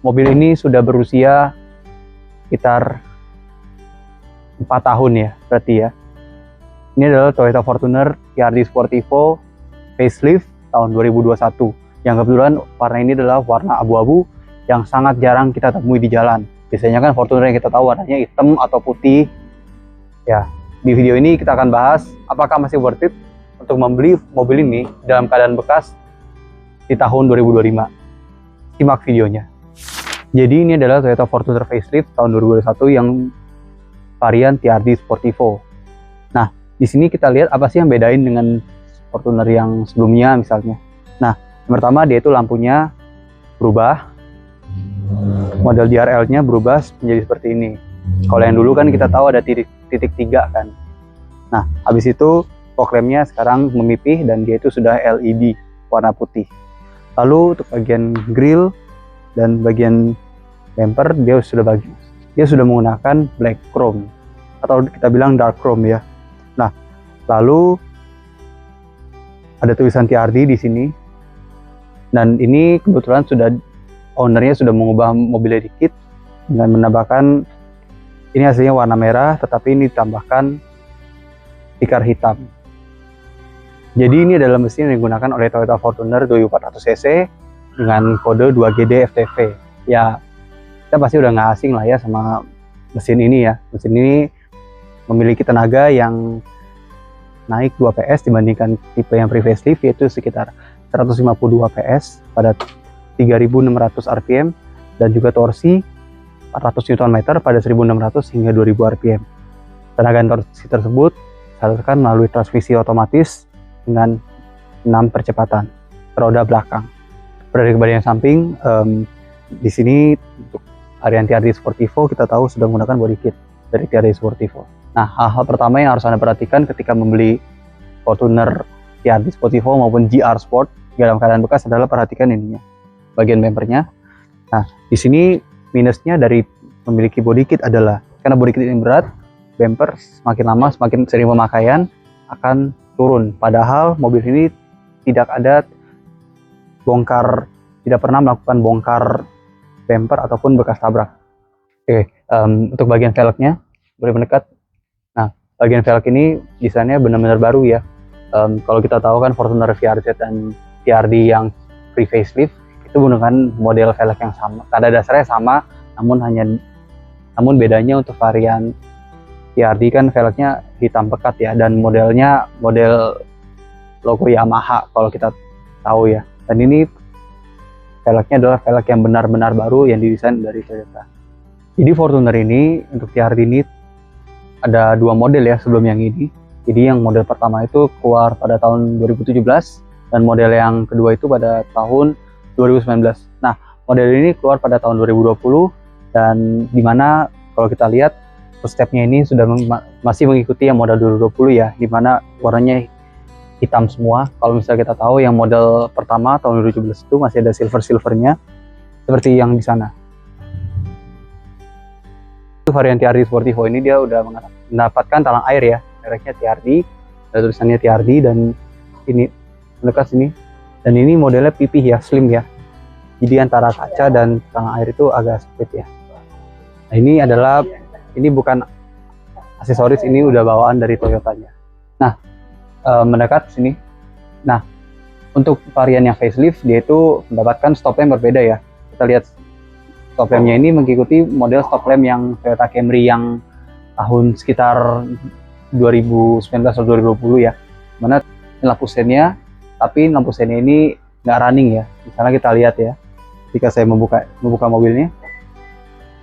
mobil ini sudah berusia sekitar 4 tahun ya, berarti ya. Ini adalah Toyota Fortuner TRD Sportivo facelift tahun 2021. Yang kebetulan warna ini adalah warna abu-abu yang sangat jarang kita temui di jalan. Biasanya kan Fortuner yang kita tahu warnanya hitam atau putih. Ya, di video ini kita akan bahas apakah masih worth it untuk membeli mobil ini dalam keadaan bekas di tahun 2025. Simak videonya. Jadi ini adalah Toyota Fortuner facelift tahun 2021 yang varian TRD Sportivo. Nah, di sini kita lihat apa sih yang bedain dengan Fortuner yang sebelumnya misalnya. Nah, yang pertama dia itu lampunya berubah. Model DRL-nya berubah menjadi seperti ini. Kalau yang dulu kan kita tahu ada titik 3 kan. Nah, habis itu fog lamp-nya sekarang memipih dan dia itu sudah LED warna putih. Lalu untuk bagian grill dan bagian bumper dia sudah menggunakan black chrome atau kita bilang dark chrome ya. Nah, lalu ada tulisan TRD di sini. Dan ini kebetulan ownernya sudah mengubah mobilnya dikit dengan menambahkan ini hasilnya warna merah tetapi ini ditambahkan stiker hitam. Jadi ini adalah mesin yang digunakan oleh Toyota Fortuner 2400cc dengan kode 2GD FTV. Ya, kita pasti udah nggak asing lah ya sama mesin ini ya. Mesin ini memiliki tenaga yang naik 2 PS dibandingkan tipe yang pre-facelift, yaitu sekitar 152 PS pada 3600 rpm dan juga torsi 400 Nm pada 1600 hingga 2000 rpm. Tenaga torsi tersebut disalurkan melalui transmisi otomatis dengan 6 percepatan roda belakang. Pada bagian samping, di sini untuk varian TRD Sportivo kita tahu sudah menggunakan body kit dari TRD Sportivo. Nah, hal-hal pertama yang harus Anda perhatikan ketika membeli Fortuner TRD Sportivo maupun GR Sport dalam keadaan bekas adalah perhatikan ininya, bagian bumpernya. Nah, di sini minusnya dari memiliki body kit adalah karena body kit ini berat, bumper semakin lama semakin sering pemakaian akan turun. Padahal mobil ini tidak pernah melakukan bongkar bumper ataupun bekas tabrak. Oke, untuk bagian velgnya boleh mendekat. Nah, bagian velg ini desainnya benar-benar baru ya. Kalau kita tahu kan Fortuner VRZ dan TRD yang pre-facelift itu menggunakan model velg yang sama, pada dasarnya sama, namun bedanya untuk varian TRD kan velgnya hitam pekat ya, dan modelnya model logo Yamaha kalau kita tahu ya. Dan ini velgnya adalah velg yang benar-benar baru yang didesain dari Toyota. Jadi Fortuner ini untuk TRD ini ada 2 model ya sebelum yang ini. Jadi yang model pertama itu keluar pada tahun 2017 dan model yang kedua itu pada tahun 2019. Nah, model ini keluar pada tahun 2020 dan dimana kalau kita lihat footstepnya ini sudah masih mengikuti yang model 2020 ya, dimana warnanya hitam semua. Kalau misalnya kita tahu yang model pertama tahun 2017 itu masih ada silvernya seperti yang di sana. Varian TRD Sportivo ini dia udah mendapatkan talang air ya, mereknya TRD, ada tulisannya TRD dan ini mendekat sini, dan ini modelnya pipih ya, slim ya, jadi antara kaca dan talang air itu agak sempit ya. Nah, ini bukan aksesoris, ini udah bawaan dari Toyotanya. Nah, mendekat sini. Nah, untuk varian yang facelift dia itu mendapatkan stop lamp berbeda ya. Kita lihat stop lampnya ini mengikuti model stop lamp yang Toyota Camry yang tahun sekitar 2019 atau 2020 ya, mana lampu sennya, tapi lampu sennya ini nggak running ya. Misalnya kita lihat ya, ketika saya membuka mobilnya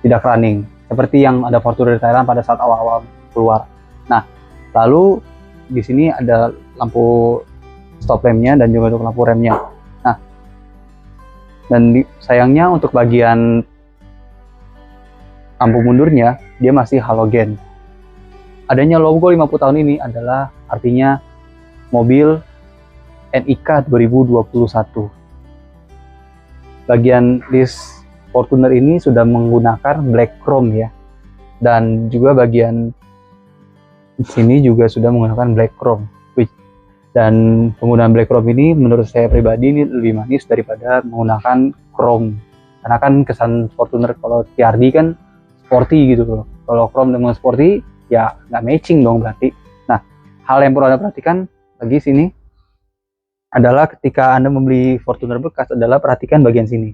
tidak running seperti yang ada Fortuner Thailand pada saat awal-awal keluar. Nah, lalu di sini ada lampu stop lampnya dan juga untuk lampu remnya. Nah, dan sayangnya untuk bagian lampu mundurnya dia masih halogen. Adanya logo 50 tahun ini adalah artinya mobil NIK 2021. Bagian list Fortuner ini sudah menggunakan black chrome ya, dan juga bagian sini juga sudah menggunakan black chrome. Dan penggunaan black chrome ini menurut saya pribadi ini lebih manis daripada menggunakan chrome Karena kan kesan Fortuner kalau TRD kan sporty gitu loh. Kalau Chrome dengan sporty ya nggak matching dong berarti. Nah, hal yang perlu Anda perhatikan lagi sini adalah ketika Anda membeli Fortuner bekas adalah perhatikan bagian sini.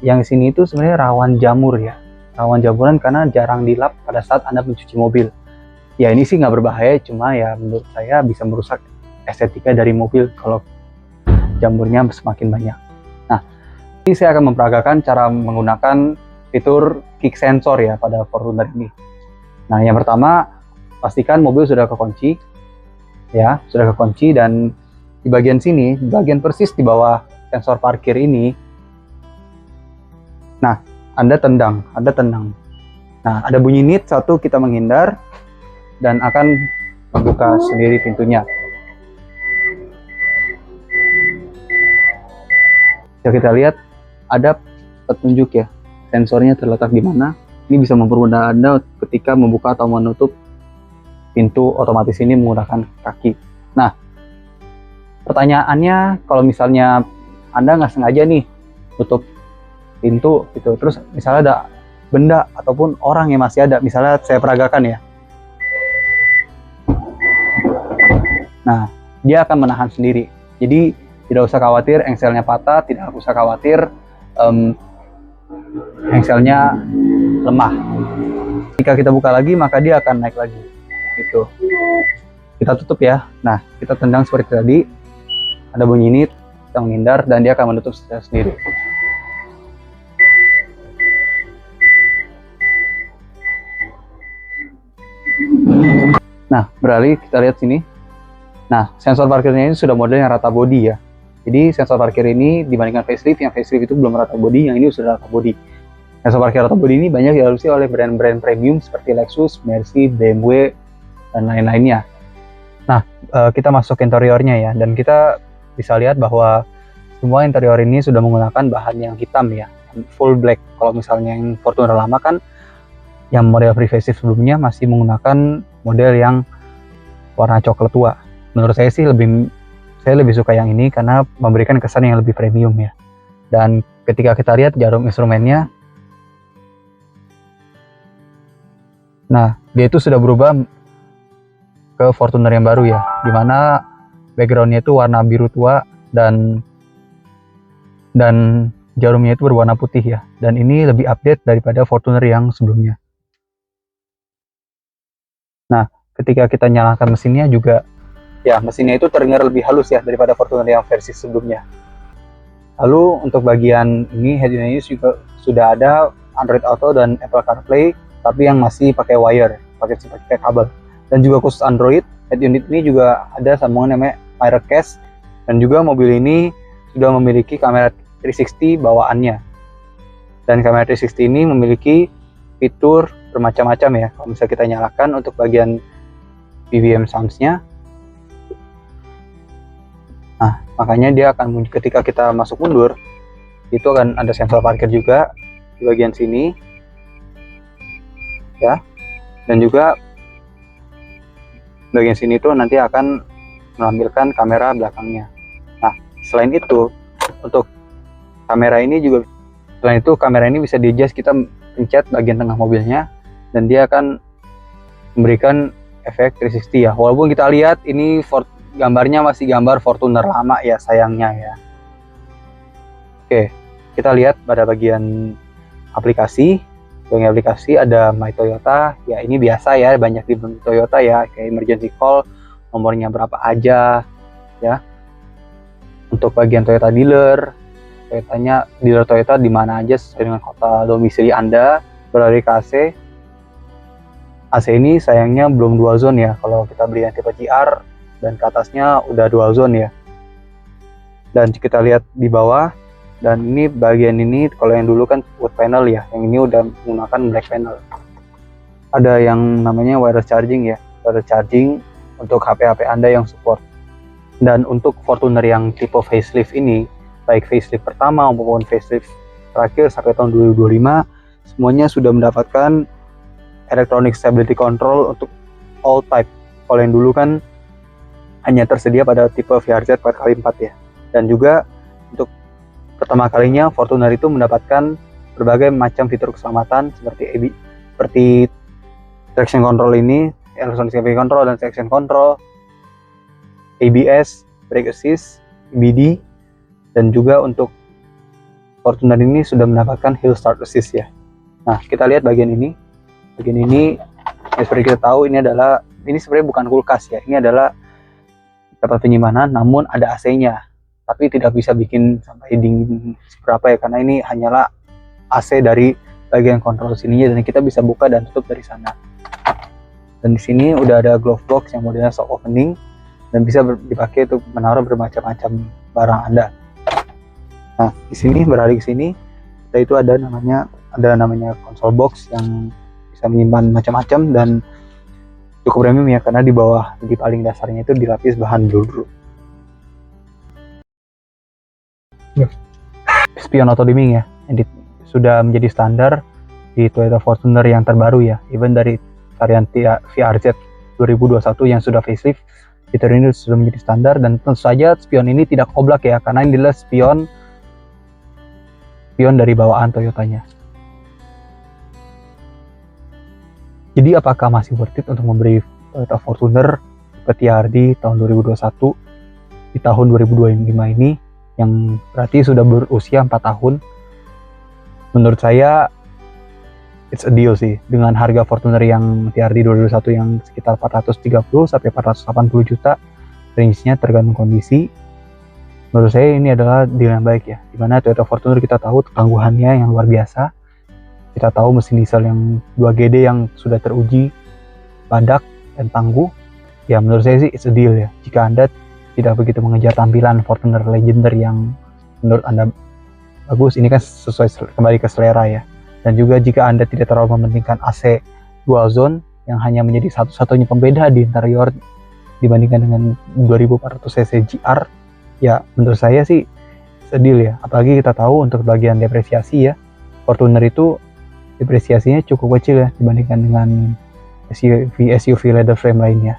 Yang sini itu sebenarnya rawan jamur ya. Rawan jamuran karena jarang dilap pada saat Anda mencuci mobil. Ya ini sih nggak berbahaya, cuma ya menurut saya bisa merusak estetika dari mobil kalau jamurnya semakin banyak. Nah, ini saya akan memperagakan cara menggunakan fitur kick sensor ya pada Fortuner ini. Nah, yang pertama pastikan mobil sudah kekunci, ya sudah kekunci, dan di bagian sini, bagian persis di bawah sensor parkir ini. Nah, Anda tendang. Nah, ada bunyi nit satu, kita menghindar dan akan membuka sendiri pintunya. Bisa kita lihat ada petunjuk ya, sensornya terletak di mana. Ini bisa mempermudah Anda ketika membuka atau menutup pintu otomatis ini menggunakan kaki. Nah, pertanyaannya kalau misalnya Anda nggak sengaja nih tutup pintu gitu, terus misalnya ada benda ataupun orang yang masih ada, misalnya saya peragakan ya. Nah, dia akan menahan sendiri. Jadi tidak usah khawatir engselnya patah, tidak usah khawatir engselnya lemah. Jika kita buka lagi maka dia akan naik lagi. Gitu. Kita tutup ya. Nah, kita tendang seperti tadi. Ada bunyi nit, kita menghindar dan dia akan menutup sendiri. Nah, beralih kita lihat sini. Nah, sensor parkirnya ini sudah model yang rata body ya. Jadi sensor parkir ini dibandingkan facelift, yang facelift itu belum rata body, yang ini sudah rata body. Sensor parkir rata body ini banyak diadopsi oleh brand-brand premium seperti Lexus, Mercy, BMW, dan lain-lainnya. Nah, kita masuk ke interiornya ya, dan kita bisa lihat bahwa semua interior ini sudah menggunakan bahan yang hitam ya, full black. Kalau misalnya yang Fortuner lama kan, yang model pre-facelift sebelumnya masih menggunakan model yang warna coklat tua. Menurut saya sih saya lebih suka yang ini karena memberikan kesan yang lebih premium ya. Dan ketika kita lihat jarum instrumennya, nah dia itu sudah berubah ke Fortuner yang baru ya, dimana backgroundnya itu warna biru tua dan jarumnya itu berwarna putih ya. Dan ini lebih update daripada Fortuner yang sebelumnya. Nah, ketika kita nyalakan mesinnya juga, ya mesinnya itu terdengar lebih halus ya daripada Fortuner yang versi sebelumnya. Lalu untuk bagian ini, head unit ini juga sudah ada Android Auto dan Apple CarPlay, tapi yang masih pakai wire, pakai kabel. Dan juga khusus Android, head unit ini juga ada sambungan namanya Miracast, dan juga mobil ini sudah memiliki kamera 360 bawaannya. Dan kamera 360 ini memiliki fitur bermacam-macam ya. Kalau misalnya kita nyalakan untuk bagian BBM sounds-nya, nah makanya dia akan ketika kita masuk mundur itu akan ada sensor parkir juga di bagian sini ya, dan juga bagian sini itu nanti akan menampilkan kamera belakangnya. Nah, selain itu untuk kamera ini juga, selain itu kamera ini bisa di-adjust, kita pencet bagian tengah mobilnya dan dia akan memberikan efek 360 ya. Walaupun kita lihat ini gambarnya masih gambar Fortuner lama ya, sayangnya ya. Oke, kita lihat pada bagian aplikasi. Bagian aplikasi ada My Toyota, ya ini biasa ya, banyak di Toyota ya, kayak emergency call, nomornya berapa aja ya. Untuk bagian Toyota dealer, Toyotanya, dealer Toyota di mana aja sesuai dengan kota domisili Anda. Beralih ke AC. AC ini sayangnya belum dual zone ya, kalau kita beli yang tipe GR dan ke atasnya udah dual zone ya. Dan kita lihat di bawah, dan ini bagian ini kalau yang dulu kan wood panel ya, yang ini udah menggunakan black panel. Ada yang namanya wireless charging ya, wireless charging untuk HP-HP Anda yang support. Dan untuk Fortuner yang tipe facelift ini, baik facelift pertama maupun facelift terakhir sampai tahun 2025, semuanya sudah mendapatkan electronic stability control untuk all type. Kalau yang dulu kan hanya tersedia pada tipe VRZ 4x4 ya. Dan juga untuk pertama kalinya Fortuner itu mendapatkan berbagai macam fitur keselamatan seperti traction control ini, electronic stability control dan traction control, ABS, brake assist, EBD, dan juga untuk Fortuner ini sudah mendapatkan hill start assist ya. Nah, kita lihat bagian ini. Bagian ini, ya seperti kita tahu ini sebenarnya bukan kulkas ya. Ini adalah tempat penyimpanan, namun ada AC-nya. Tapi tidak bisa bikin sampai dingin seberapa ya, karena ini hanyalah AC dari bagian kontrol sininya, dan kita bisa buka dan tutup dari sana. Dan di sini udah ada glove box yang modelnya soft opening dan bisa dipakai untuk menaruh bermacam-macam barang Anda. Nah, di sini beralih ke sini, kita itu ada namanya console box yang bisa menyimpan macam-macam dan cukup premium ya, karena di paling dasarnya itu dilapis bahan bludru. Spion auto dimming ya, yang sudah menjadi standar di Toyota Fortuner yang terbaru ya, even dari varian VRZ 2021 yang sudah facelift, fitur ini sudah menjadi standar. Dan tentu saja spion ini tidak oblak ya, karena ini adalah spion dari bawaan Toyotanya. Jadi apakah masih worth it untuk memberi Toyota Fortuner tipe TRD tahun 2021 di tahun 2025 ini, yang berarti sudah berusia 4 tahun? Menurut saya it's a deal sih, dengan harga Fortuner yang TRD 2021 yang sekitar 430 sampai 480 juta, range-nya tergantung kondisi. Menurut saya ini adalah deal yang baik ya, dimana Toyota Fortuner kita tahu ketangguhannya yang luar biasa. Kita tahu mesin diesel yang 2GD yang sudah teruji padat dan tangguh. Ya menurut saya sih it's a deal ya, jika Anda tidak begitu mengejar tampilan Fortuner Legender yang menurut Anda bagus. Ini kan sesuai kembali ke selera ya. Dan juga jika Anda tidak terlalu mementingkan AC dual zone yang hanya menjadi satu-satunya pembeda di interior dibandingkan dengan 2400 cc GR, ya menurut saya sih sedil ya. Apalagi kita tahu untuk bagian depresiasi ya, Fortuner itu depresiasinya cukup kecil ya dibandingkan dengan SUV leather frame lainnya.